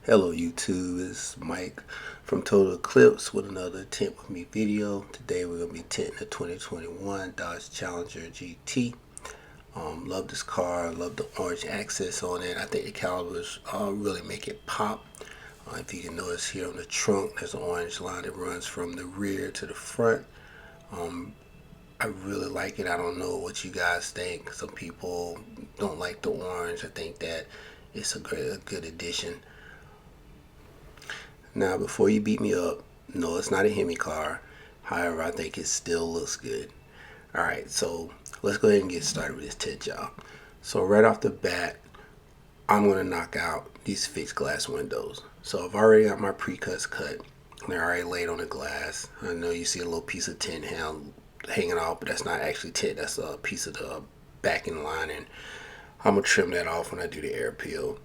Hello YouTube, it's Mike from Total Eclipse with another Tint With Me video. Today we're going to be tinting the 2021 Dodge Challenger GT. Love this car, love the orange accents on it. I think the calibers really make it pop. If you can notice here on the trunk, there's an orange line that runs from the rear to the front. I really like it. I don't know what you guys think. Some people don't like the orange. I think that it's a good addition. Now, before you beat me up, no, it's not a Hemi car. However, I think it still looks good. Alright, so let's go ahead and get started with this tint job. So right off the bat, I'm going to knock out these fixed glass windows. So I've already got my pre-cuts cut. They're already laid on the glass. I know you see a little piece of tint hanging off, but that's not actually tint. That's a piece of the backing lining. I'm going to trim that off when I do the air peel.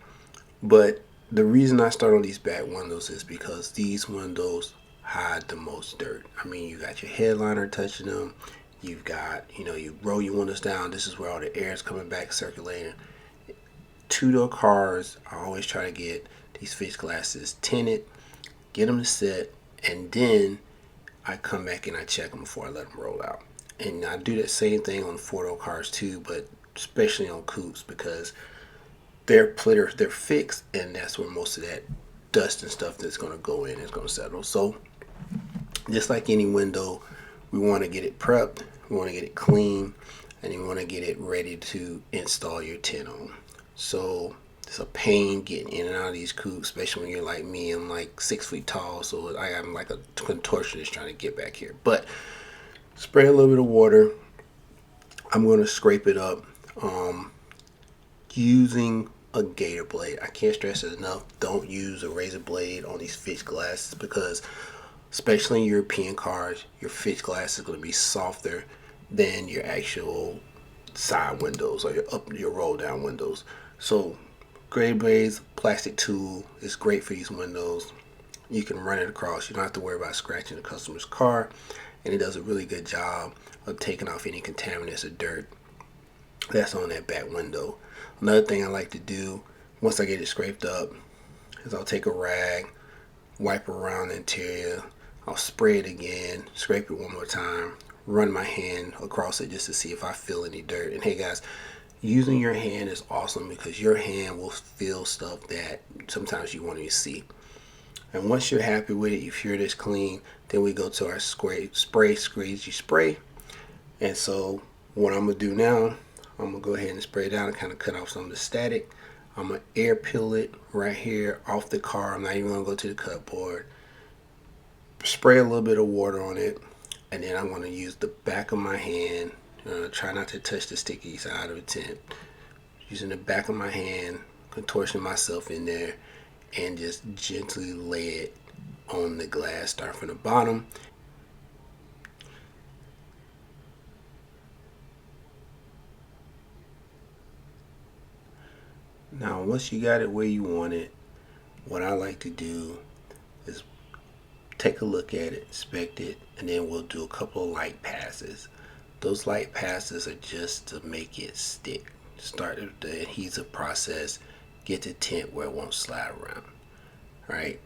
But the reason I start on these back windows is because these windows hide the most dirt. I mean, you got your headliner touching them. You've got, you roll your windows down. This is where all the air is coming back, circulating. Two-door cars, I always try to get these fixed glasses tinted, get them to set, and then I come back and I check them before I let them roll out. And I do that same thing on four-door cars too, but especially on coupes because they're fixed, and that's where most of that dust and stuff that's going to go in is going to settle. So just like any window, we want to get it prepped, we want to get it clean, and you want to get it ready to install your tint on. So it's a pain getting in and out of these coupes, especially when you're like me. I'm like 6 feet tall, so I am like a contortionist trying to get back here. But spray a little bit of water. I'm going to scrape it up using a gator blade. I can't stress it enough. Don't use a razor blade on these fixed glasses because especially in European cars, your fixed glass is going to be softer than your actual side windows or your roll down windows. So gator blades, plastic tool is great for these windows. You can run it across. You don't have to worry about scratching the customer's car, and it does a really good job of taking off any contaminants or dirt that's on that back window. Another thing I like to do once I get it scraped up is I'll take a rag, wipe around the interior, I'll spray it again, scrape it one more time, run my hand across it just to see if I feel any dirt. And hey guys, using your hand is awesome because your hand will feel stuff that sometimes you won't even see. And once you're happy with it, you feel it's clean, then we go to our squeegee spray. And so what I'm going to do now, I'm going to go ahead and spray it down and kind of cut off some of the static. I'm going to air peel it right here off the car. I'm not even going to go to the cut board. Spray a little bit of water on it, and then I'm going to use the back of my hand. Try not to touch the sticky side of the tint. Using the back of my hand, contortion myself in there, and just gently lay it on the glass, start from the bottom. Now once you got it where you want it, what I like to do is take a look at it, inspect it, and then we'll do a couple of light passes. Those light passes are just to make it stick. Start the adhesive process, get the tint where it won't slide around. Right?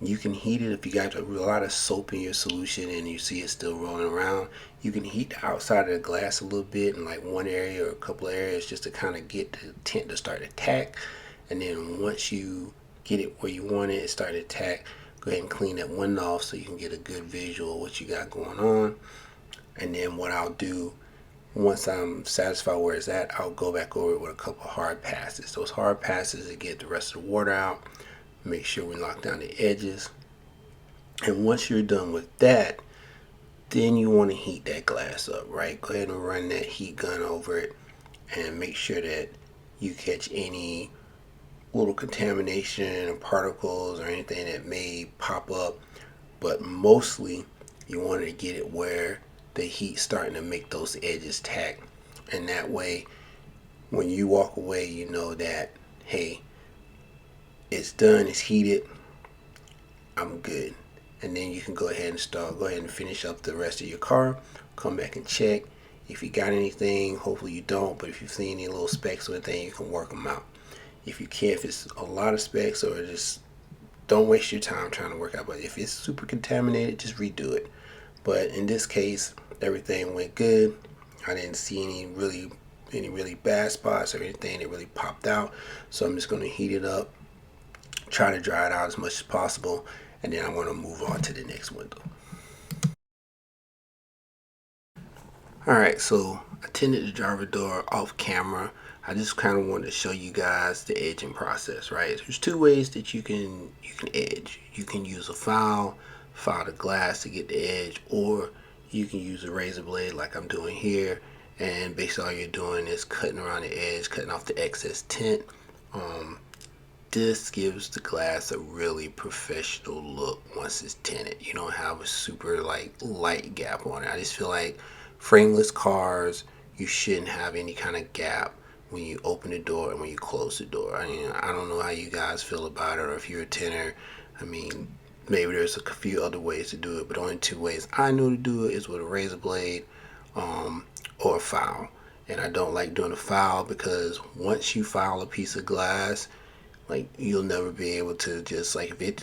You can heat it if you got a lot of soap in your solution and you see it still rolling around. You can heat the outside of the glass a little bit in like one area or a couple of areas just to kind of get the tint to start to tack. And then once you get it where you want it, start to tack, go ahead and clean that window off so you can get a good visual of what you got going on. And then what I'll do, once I'm satisfied where it's at, I'll go back over it with a couple of hard passes. Those hard passes to get the rest of the water out. Make sure we lock down the edges. And once you're done with that, then you want to heat that glass up, right? Go ahead and run that heat gun over it and make sure that you catch any little contamination or particles or anything that may pop up. But mostly you want to get it where the heat's starting to make those edges tack. And that way, when you walk away, you know that, hey, it's done, it's heated, I'm good. And then you can go ahead and finish up the rest of your car, come back and check. If you got anything, hopefully you don't, but if you see any little specks or anything, you can work them out. If you can't, if it's a lot of specks or just don't waste your time trying to work out. But if it's super contaminated, just redo it. But in this case, everything went good. I didn't see any really bad spots or anything that really popped out. So I'm just going to heat it up, try to dry it out as much as possible, and then I'm going to move on to the next window. Alright, so I tinted the driver door off camera. I just kind of wanted to show you guys the edging process, right? There's two ways that you can edge. You can use a file the glass to get the edge, or you can use a razor blade like I'm doing here, and basically all you're doing is cutting around the edge, cutting off the excess tint. This gives the glass a really professional look once it's tinted. You don't have a super like light gap on it. I just feel like frameless cars, you shouldn't have any kind of gap when you open the door and when you close the door. I mean, I don't know how you guys feel about it, or if you're a tinter. I mean, maybe there's a few other ways to do it, but only two ways I know to do it is with a razor blade or a file. And I don't like doing a file because once you file a piece of glass, like you'll never be able to just like if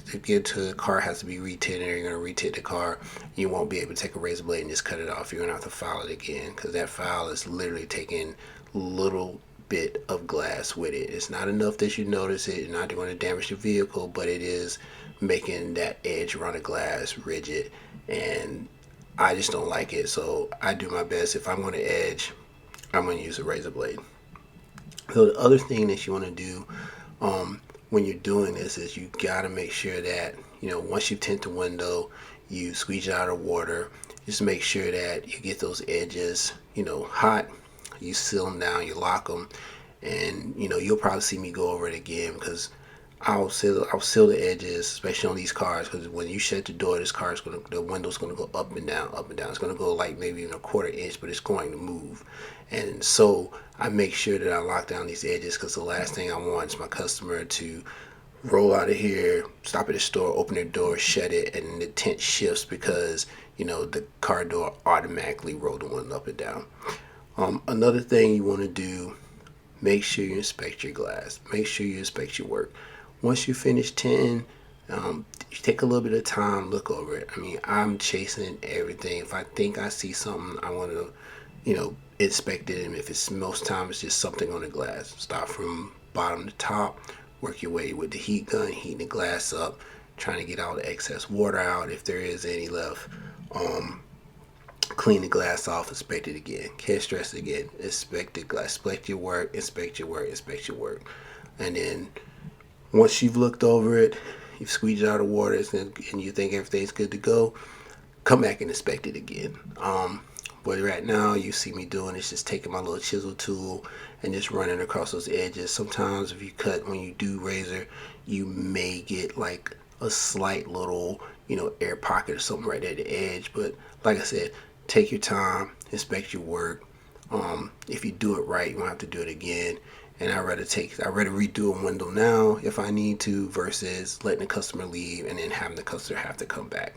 the car has to be retinted or you're gonna retint the car, you won't be able to take a razor blade and just cut it off. You're gonna have to file it again because that file is literally taking little bit of glass with it. It's not enough that you notice it. You're not going to damage the vehicle, but it is making that edge around the glass rigid, and I just don't like it. So I do my best. If I'm going to edge, I'm going to use a razor blade. So the other thing that you want to do when you're doing this is you got to make sure that, you know, once you tint the window, you squeeze it out of water. Just make sure that you get those edges, you know, hot. You seal them down, you lock them, and you know you'll probably see me go over it again because I'll seal the edges, especially on these cars, because when you shut the door, the window's gonna go up and down, up and down. It's gonna go like maybe even a quarter inch, but it's going to move. And so I make sure that I lock down these edges because the last thing I want is my customer to roll out of here, stop at the store, open their door, shut it, and the tint shifts because you know the car door automatically rolled the window up and down. Another thing you want to do, make sure you inspect your glass. Make sure you inspect your work. Once you finish tinting, you take a little bit of time, look over it. I mean, I'm chasing everything. If I think I see something, I want to, you know, inspect it. And if it's most times it's just something on the glass, start from bottom to top, work your way with the heat gun, heating the glass up, trying to get all the excess water out if there is any left. Clean the glass off, inspect it again. Can't stress it again. Inspect the glass, inspect your work, inspect your work, inspect your work. And then once you've looked over it, you've squeezed out the water, and you think everything's good to go, come back and inspect it again. But right now, you see me doing is just taking my little chisel tool and just running across those edges. Sometimes if you cut, when you do razor, you may get like a slight little, you know, air pocket or something right at the edge. But like I said, take your time, inspect your work. If you do it right, you won't have to do it again. And I'd rather redo a window now if I need to versus letting the customer leave and then having the customer have to come back.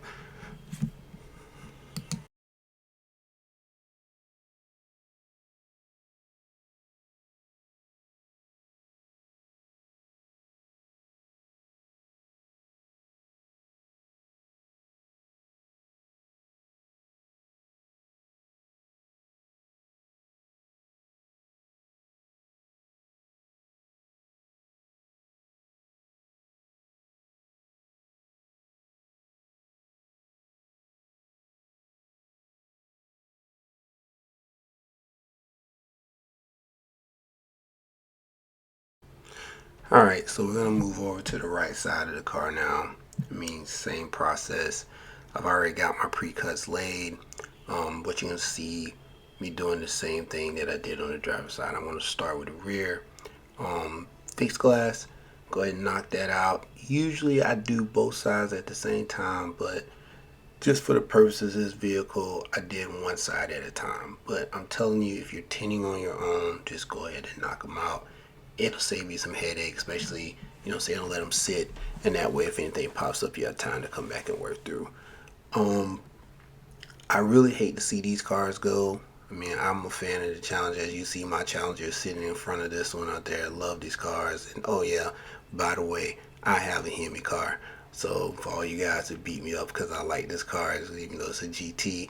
Alright, so we're going to move over to the right side of the car now. I mean, same process. I've already got my pre-cuts laid, but you're going to see me doing the same thing that I did on the driver's side. I'm going to start with the rear. Fixed glass, go ahead and knock that out. Usually I do both sides at the same time, but just for the purposes of this vehicle, I did one side at a time. But I'm telling you, if you're tinting on your own, just go ahead and knock them out. It'll save you some headache, especially, you know, say don't let them sit, and that way if anything pops up, you have time to come back and work through. I really hate to see these cars go. I mean, I'm a fan of the Challenger. As you see, my Challenger is sitting in front of this one out there. I love these cars. And oh yeah, by the way, I have a Hemi car. So for all you guys that beat me up because I like this car, even though it's a GT,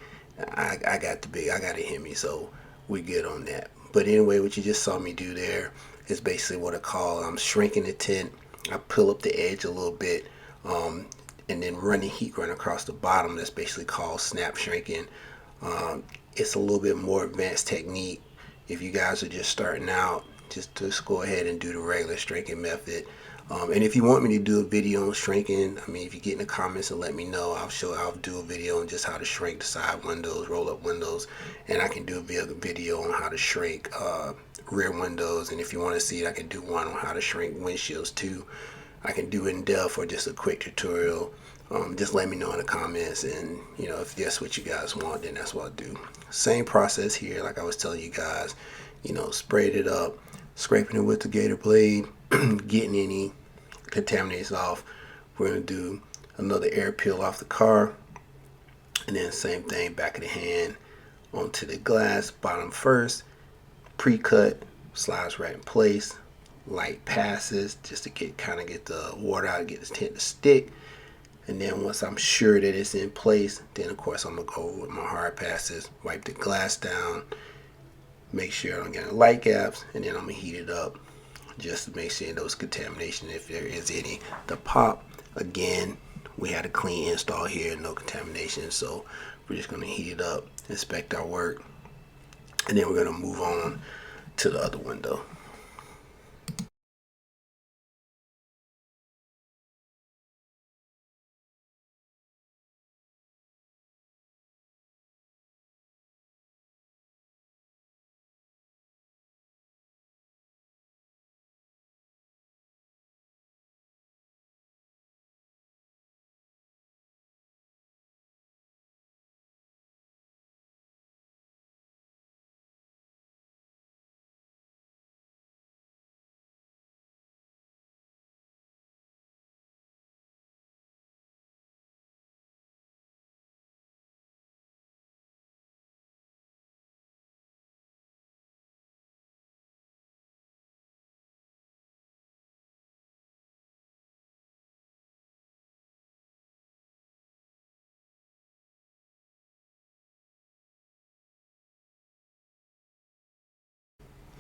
I got I got a Hemi, so we good on that. But anyway, what you just saw me do there is basically what I call I'm shrinking the tint. I pull up the edge a little bit, um, and then run the heat run across the bottom. That's basically called snap shrinking. It's a little bit more advanced technique. If you guys are just starting out, just go ahead and do the regular shrinking method. And if you want me to do a video on shrinking, I mean, if you get in the comments and let me know, I'll do a video on just how to shrink the side windows, roll up windows, and I can do a video on how to shrink rear windows. And if you want to see it, I can do one on how to shrink windshields too. I can do in depth or just a quick tutorial. Just let me know in the comments, and if that's what you guys want, then that's what I'll do. Same process here, like I was telling you guys. Sprayed it up, scraping it with the gator blade, getting any contaminants off. We're gonna do another air peel off the car, and then same thing, back of the hand onto the glass, bottom first, pre-cut, slides right in place, light passes just to get the water out, get the tint to stick. And then once I'm sure that it's in place, then of course I'm gonna go over with my hard passes, wipe the glass down, make sure I don't get any light gaps, and then I'm gonna heat it up just to make sure those contamination, if there is any, the pop. Again, we had a clean install here, no contamination, so we're just gonna heat it up, inspect our work, and then we're gonna move on to the other window.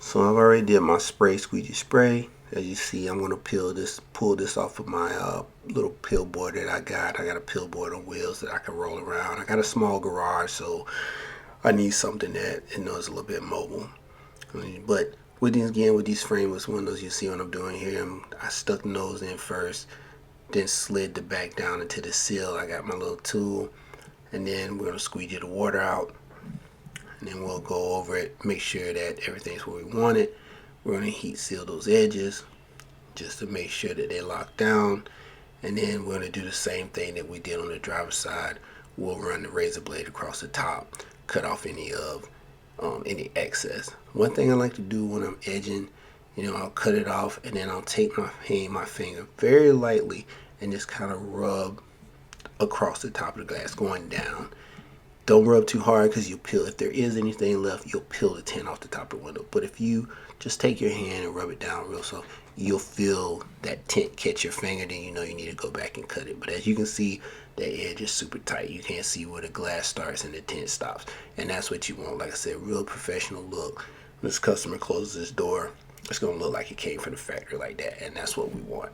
So I've already did my spray squeegee spray. As you see, I'm gonna pull this off of my little pill board that I got. I got a pill board on wheels that I can roll around. I got a small garage, so I need something that is a little bit mobile. But with these frameless windows, you see what I'm doing here. I stuck the nose in first, then slid the back down into the seal. I got my little tool, and then we're gonna squeegee the water out, and then we'll go over it, make sure that everything's where we want it. We're gonna heat seal those edges just to make sure that they're locked down, and then we're gonna do the same thing that we did on the driver's side. We'll run the razor blade across the top, cut off any excess. One thing I like to do when I'm edging, I'll cut it off, and then I'll take my finger very lightly and just kind of rub across the top of the glass going down. Don't rub too hard because you'll peel. If there is anything left, you'll peel the tint off the top of the window. But if you just take your hand and rub it down real soft, you'll feel that tint catch your finger, then you need to go back and cut it. But as you can see, that edge is super tight. You can't see where the glass starts and the tint stops. And that's what you want. Like I said, real professional look. When this customer closes this door, it's going to look like it came from the factory like that. And that's what we want.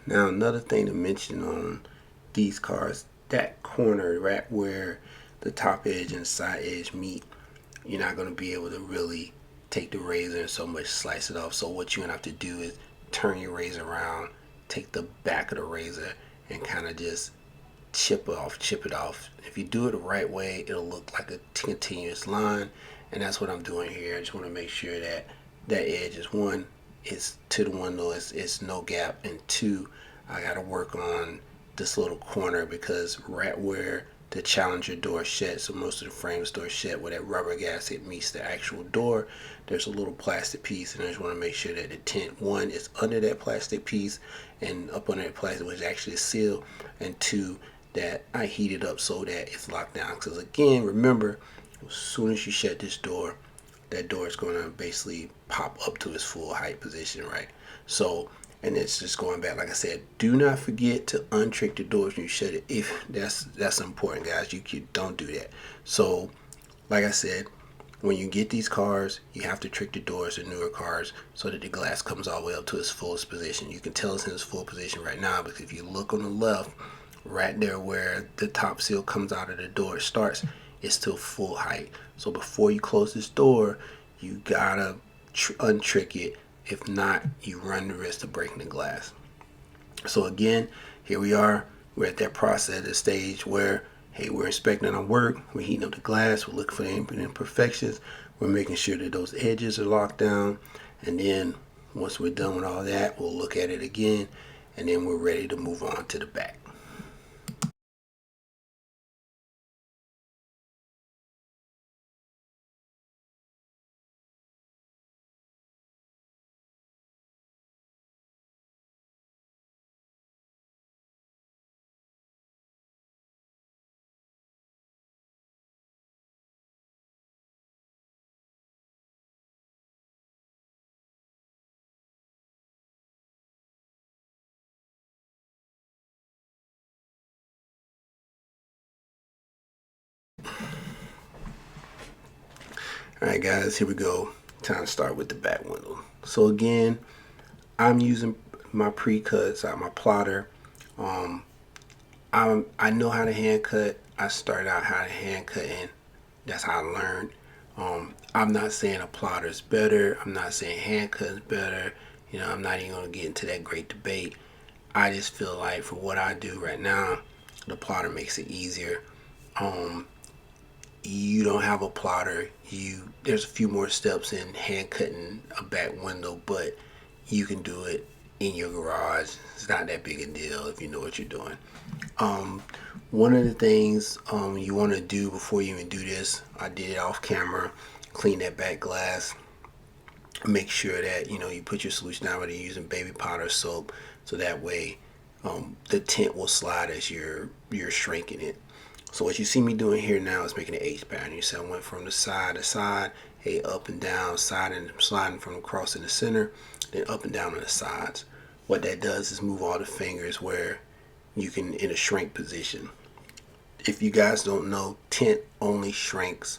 Now, another thing to mention on these cars, that corner right where the top edge and side edge meet, you're not going to be able to really take the razor and so much slice it off. So what you're going to have to do is turn your razor around, take the back of the razor and kind of just chip it off. If you do it the right way, it'll look like a continuous line, and that's what I'm doing here. I just want to make sure that that edge is one, it's to the window, it's no gap, and two, I got to work on this little corner because right where the Challenger door shed, so most of the frames door shed where that rubber gasket meets the actual door, there's a little plastic piece, and I just want to make sure that the tint, one, is under that plastic piece and up under that plastic, which is actually a seal, and two, that I heat it up so that it's locked down. Because again, remember, as soon as you shut this door, that door is going to basically pop up to its full height position, right? So, and it's just going back, like I said, do not forget to untrick the doors when you shut it. If that's important, guys. You don't do that. So, like I said, when you get these cars, you have to trick the doors, the newer cars, so that the glass comes all the way up to its fullest position. You can tell it's in its full position right now because if you look on the left, right there where the top seal comes out of the door starts, it's still full height. So before you close this door, you gotta untrick it. If not, you run the risk of breaking the glass. So again, here we are. We're at that process, the stage where, hey, we're inspecting our work, we're heating up the glass, we're looking for the imperfections, we're making sure that those edges are locked down, and then once we're done with all that, we'll look at it again, and then we're ready to move on to the back. Alright guys, here we go. Time to start with the back window. So again, I'm using my pre-cuts out my plotter. I know how to hand cut. I started out how to hand cut, and that's how I learned. I'm not saying a plotter is better. I'm not saying hand cut is better. You know, I'm not even gonna get into that great debate. I just feel like for what I do right now, the plotter makes it easier. You don't have a plotter, there's a few more steps in hand cutting a back window, but you can do it in your garage. It's not that big a deal if you know what you're doing. One of the things you want to do before you even do this, I did it off camera, clean that back glass, make sure that you put your solution down, whether you're using baby powder or soap, so that way the tint will slide as you're shrinking it. So what you see me doing here now is making an H pattern. You see I went from the side to side, hey, up and down, sliding from across in the center, then up and down on the sides. What that does is move all the fingers where you can in a shrink position. If you guys don't know, tint only shrinks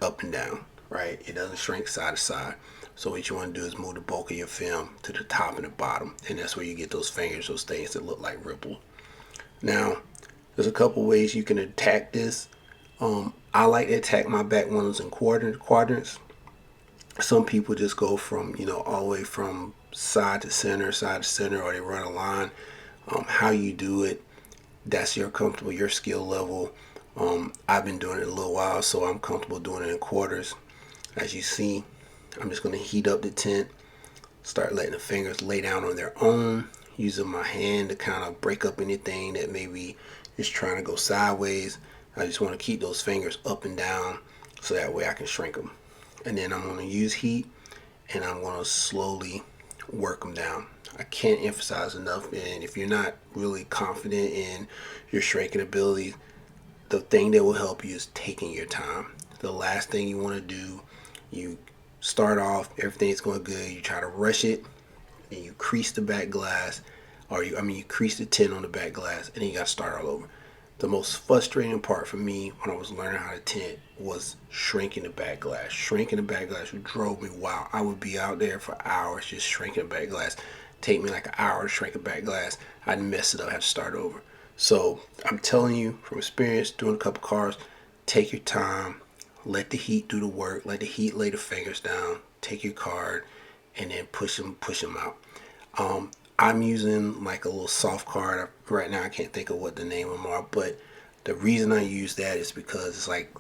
up and down, right? It doesn't shrink side to side. So what you want to do is move the bulk of your film to the top and the bottom, and that's where you get those fingers, those things that look like ripple. Now, there's a couple ways you can attack this. I like to attack my back windows in quadrants. Some people just go from, all the way from side to center, or they run a line. How you do it, that's your skill level. I've been doing it a little while, so I'm comfortable doing it in quarters. As you see, I'm just going to heat up the tint, start letting the fingers lay down on their own, using my hand to kind of break up anything that maybe is trying to go sideways. I just want to keep those fingers up and down so that way I can shrink them. And then I'm going to use heat, and I'm going to slowly work them down. I can't emphasize enough, and if you're not really confident in your shrinking ability, the thing that will help you is taking your time. The last thing you want to do, you start off, everything's going good, you try to rush it, and you crease the back glass, or you crease the tint on the back glass, and then you got to start all over. The most frustrating part for me when I was learning how to tint was shrinking the back glass. Shrinking the back glass drove me wild. I would be out there for hours just shrinking the back glass. Take me like an hour to shrink a back glass. I'd mess it up, have to start over. So I'm telling you from experience, doing a couple cars, take your time, let the heat do the work, let the heat lay the fingers down, take your card, and then push them out. I'm using like a little soft card right now. I can't think of what the name of them are, but the reason I use that is because it's like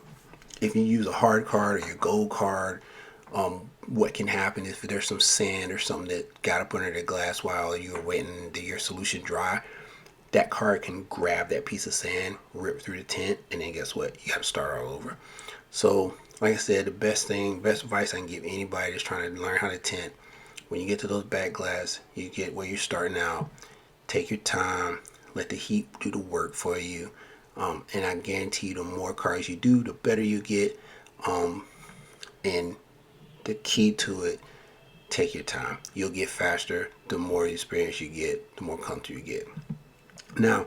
if you use a hard card or your gold card, what can happen if there's some sand or something that got up under the glass while you were waiting your solution dry, that card can grab that piece of sand, rip through the tint, and then guess what? You got to start all over. So, like I said, the best advice I can give anybody that's trying to learn how to tint, when you get to those back glass, you get where you're starting out. Take your time, let the heat do the work for you, and I guarantee you, the more cards you do, the better you get. And the key to it, take your time. You'll get faster. The more experience you get, the more comfortable you get. Now,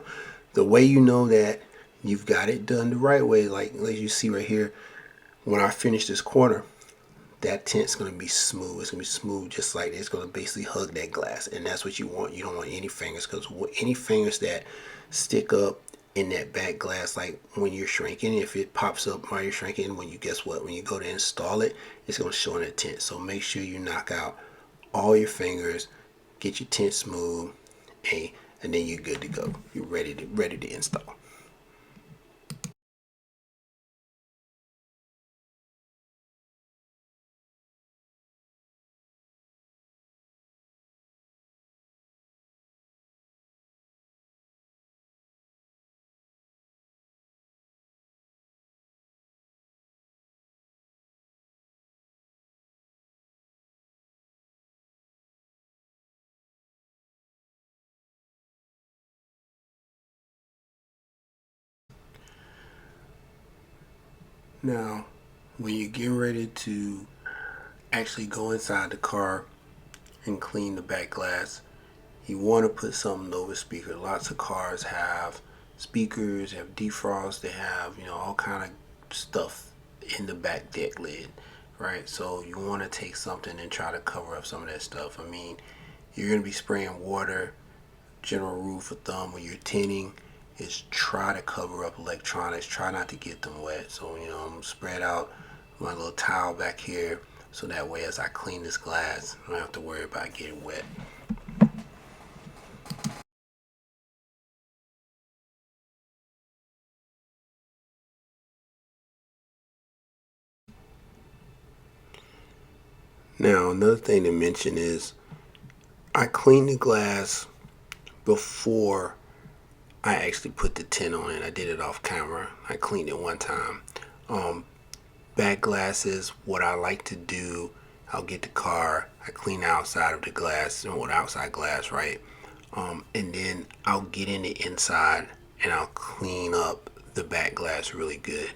the way you know that you've got it done the right way, like you see right here, when I finish this corner, that tint's going to be smooth. It's going to be smooth just like it's going to basically hug that glass. And that's what you want. You don't want any fingers, because any fingers that stick up in that back glass, like when you're shrinking, if it pops up while you're shrinking, when you guess what, when you go to install it, it's going to show in the tint. So make sure you knock out all your fingers, get your tint smooth, and then you're good to go. You're ready to install. Now, when you get ready to actually go inside the car and clean the back glass, you want to put something over the speaker. Lots of cars have speakers, have defrost, they have all kind of stuff in the back deck lid, right? So you want to take something and try to cover up some of that stuff. I mean, you're going to be spraying water. General rule for thumb when you're tinting is try to cover up electronics. Try not to get them wet. So I'm spread out my little towel back here, so that way as I clean this glass, I don't have to worry about getting wet. Now, another thing to mention is I clean the glass before I actually put the tint on it. I did it off camera. I cleaned it one time. Um, Back glasses, what I like to do, I'll get the car, I clean the outside of the glass, or the outside glass, right? And then I'll get in the inside and I'll clean up the back glass really good.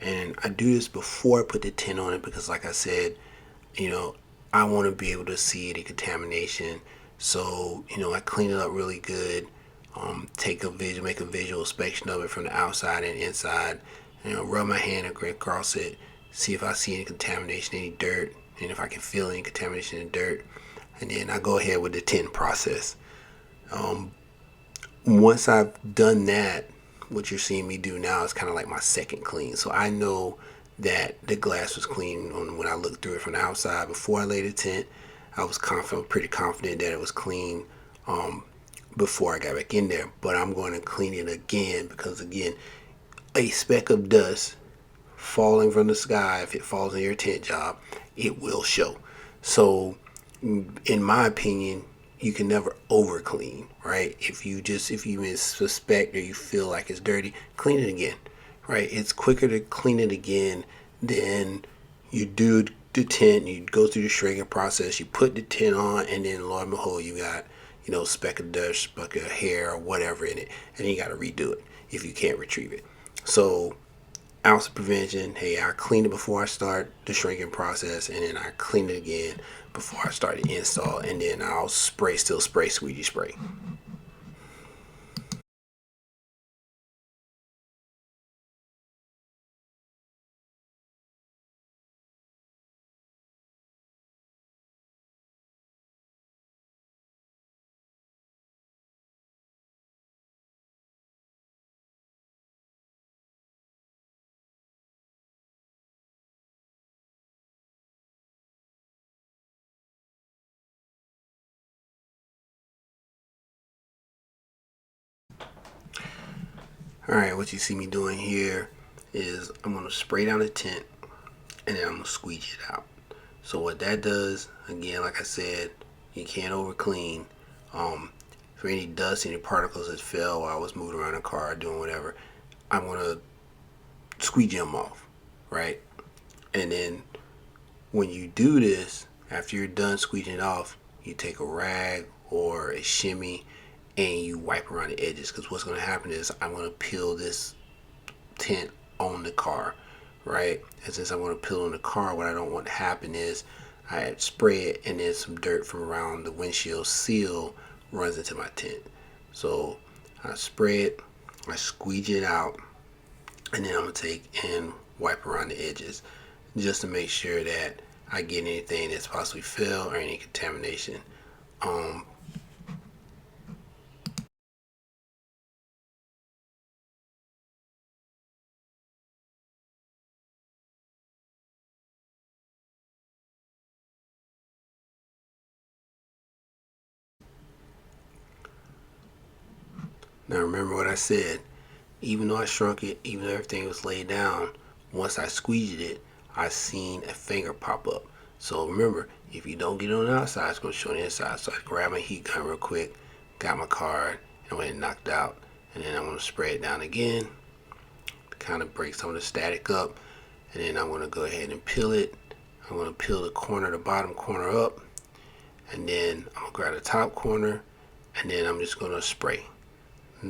And I do this before I put the tint on it because, like I said, you know, I want to be able to see the contamination. So, I clean it up really good. Make a visual inspection of it from the outside and inside. Rub my hand across it, see if I see any contamination, any dirt, and if I can feel any contamination in dirt. And then I go ahead with the tint process. Once I've done that, what you're seeing me do now is kind of like my second clean. So I know that the glass was clean when I looked through it from the outside. Before I laid the tint, I was pretty confident that it was clean before I got back in there. But I'm going to clean it again because, again, a speck of dust falling from the sky, if it falls in your tint job, it will show. So, in my opinion, you can never over clean, right? If you even suspect or you feel like it's dirty, clean it again, right? It's quicker to clean it again than you do the tint. You go through the shrinking process, you put the tint on, and then lo and behold, you got speck of dust, speck of hair, or whatever in it, and then you got to redo it if you can't retrieve it. So, ounce of prevention. Hey, I clean it before I start the shrinking process, and then I clean it again before I start the install, and then I'll still spray squeegee spray. Alright, what you see me doing here is I'm going to spray down the tint and then I'm going to squeegee it out. So what that does, again, like I said, you can't over clean. For any dust, any particles that fell while I was moving around the car, doing whatever, I'm going to squeegee them off, right? And then when you do this, after you're done squeezing it off, you take a rag or a shimmy and you wipe around the edges, because what's going to happen is I'm going to peel this tint on the car, right? And since I'm going to peel on the car, what I don't want to happen is I spray it and then some dirt from around the windshield seal runs into my tint. So I spray it, I squeegee it out, and then I'm going to take and wipe around the edges just to make sure that I get anything that's possibly fell or any contamination. Now remember what I said, even though I shrunk it, even though everything was laid down, once I squeegeed it, I seen a finger pop up. So remember, if you don't get it on the outside, it's going to show on the inside. So I grabbed my heat gun real quick, got my card, and went and knocked out. And then I'm going to spray it down again to kind of break some of the static up. And then I'm going to go ahead and peel it. I'm going to peel the corner, the bottom corner up. And then I'm going to grab the top corner. And then I'm just going to spray.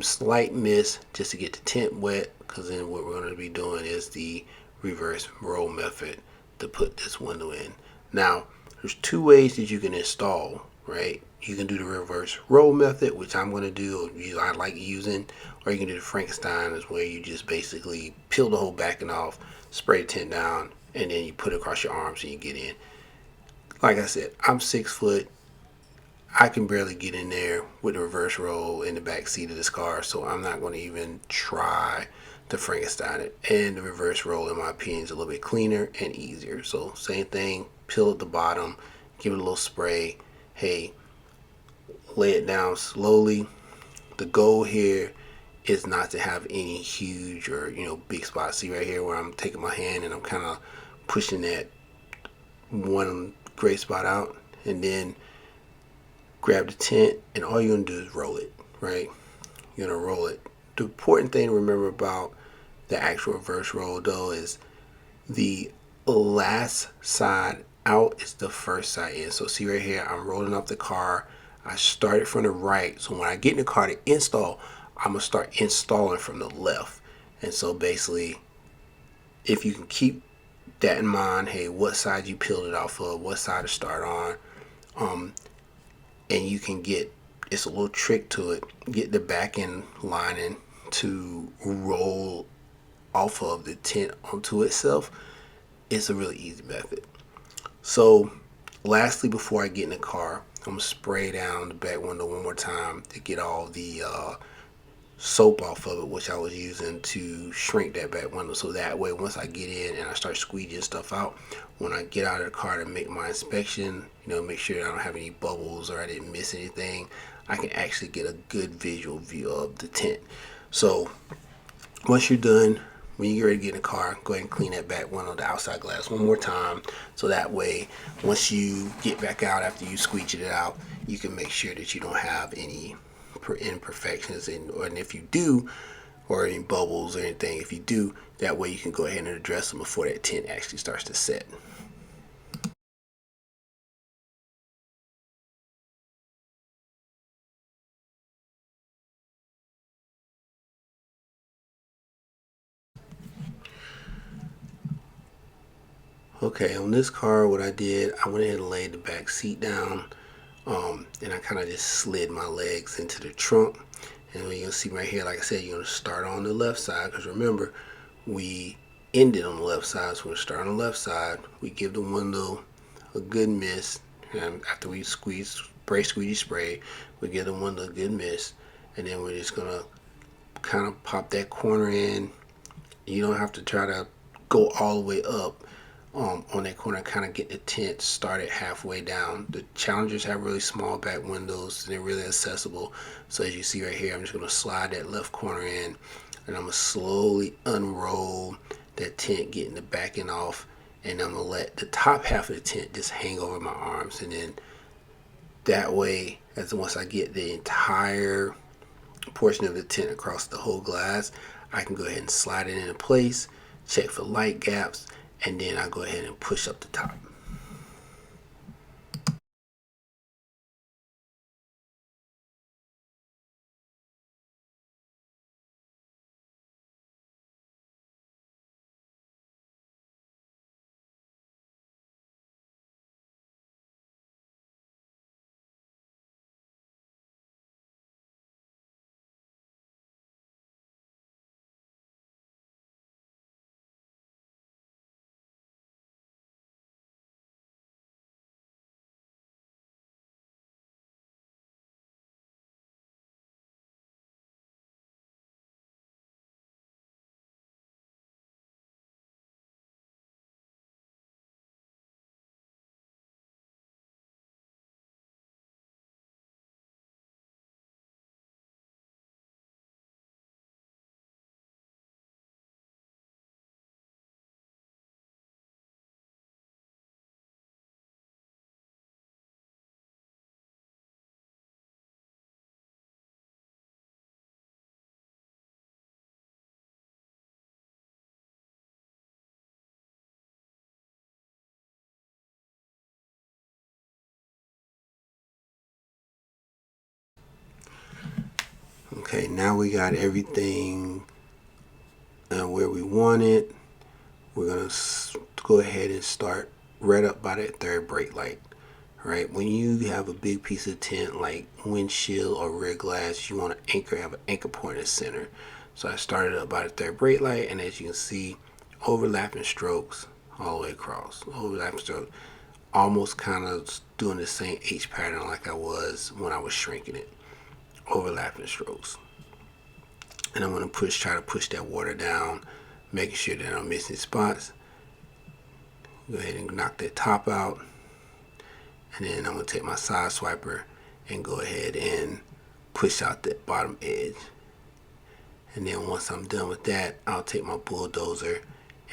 Slight miss just to get the tint wet, because then what we're going to be doing is the reverse roll method to put this window in. Now there's two ways that you can install, right? You can do the reverse roll method, which I'm going to do, I like using, or you can do the Frankenstein, is where you just basically peel the whole backing off, spray the tint down, and then you put it across your arms and you get in. Like I said, I'm 6 foot. I can barely get in there with the reverse roll in the back seat of this car, so I'm not going to even try to Frankenstein it. And the reverse roll, in my opinion, is a little bit cleaner and easier. So same thing, peel at the bottom, give it a little spray. Hey, lay it down slowly. The goal here is not to have any huge or big spots. See right here where I'm taking my hand and I'm kind of pushing that one gray spot out, and then grab the tint, and all you're going to do is roll it, right? You're going to roll it. The important thing to remember about the actual reverse roll, though, is the last side out is the first side in. So see right here, I'm rolling up the car. I started from the right. So when I get in the car to install, I'm going to start installing from the left. And so basically, if you can keep that in mind, hey, what side you peeled it off of, what side to start on, and you can get, it's a little trick to it, get the back end lining to roll off of the tint onto itself. It's a really easy method. So lastly, before I get in the car, I'm gonna spray down the back window one more time to get all the soap off of it, which I was using to shrink that back window, so that way once I get in and I start squeegeeing stuff out, when I get out of the car to make my inspection, make sure I don't have any bubbles or I didn't miss anything, I can actually get a good visual view of the tint. So once you're done, when you get ready to get in the car, go ahead and clean that back window, the outside glass, one more time, so that way once you get back out after you squeegee it out, you can make sure that you don't have any imperfections, and if you do, or any bubbles or anything, if you do, that way you can go ahead and address them before that tint actually starts to set. Okay, on this car, what I did, I went ahead and laid the back seat down, and I kind of just slid my legs into the trunk. And you can see right here, like I said, you're going to start on the left side, because remember, we ended on the left side, so we're going to start on the left side. We give the window a good mist, and after we spray, we give the window a good mist, and then we're just going to kind of pop that corner in. You don't have to try to go all the way up on that corner, kind of get the tint started halfway down. The Challengers have really small back windows, and they're really accessible. So as you see right here, I'm just going to slide that left corner in. and I'm going to slowly unroll that tint, getting the backing off, and I'm going to let the top half of the tint just hang over my arms. And then that way, as once I get the entire portion of the tint across the whole glass, I can go ahead and slide it into place, check for light gaps, and then I go ahead and push up the top. Okay, now we got everything where we want it. We're going to go ahead and start right up by that third brake light. Right, when you have a big piece of tint like windshield or rear glass, you want to have an anchor point in the center. So I started up by the third brake light, and as you can see, overlapping strokes all the way across. Overlapping strokes, almost kind of doing the same H pattern like I was when I was shrinking it. Overlapping strokes. And I'm going to try to push that water down, making sure that I'm missing spots. Go ahead and knock that top out. And then I'm going to take my side swiper and go ahead and push out that bottom edge. And then once I'm done with that, I'll take my bulldozer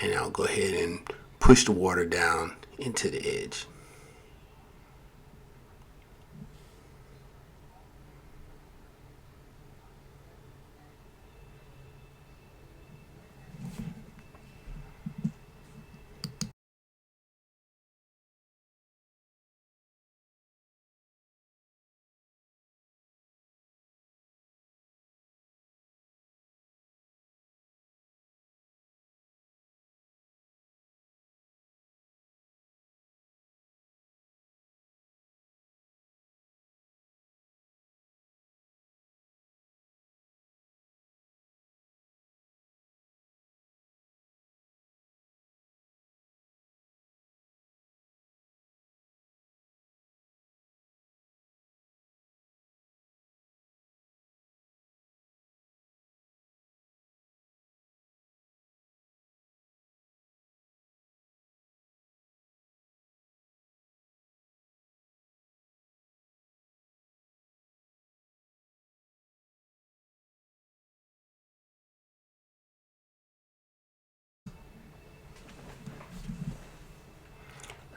and I'll go ahead and push the water down into the edge.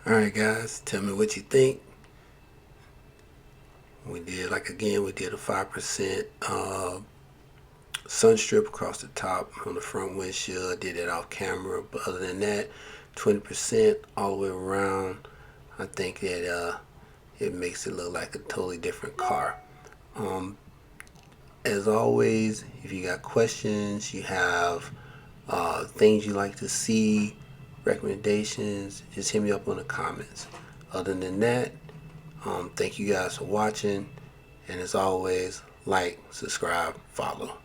Alright guys, tell me what you think. We did, like again, we did a 5% sun strip across the top on the front windshield. I did it off camera, but other than that, 20% all the way around. I think that it makes it look like a totally different car. As always, if you got questions, you have things you like to see, recommendations, just hit me up on the comments. Other than that, thank you guys for watching, and as always, like, subscribe, follow.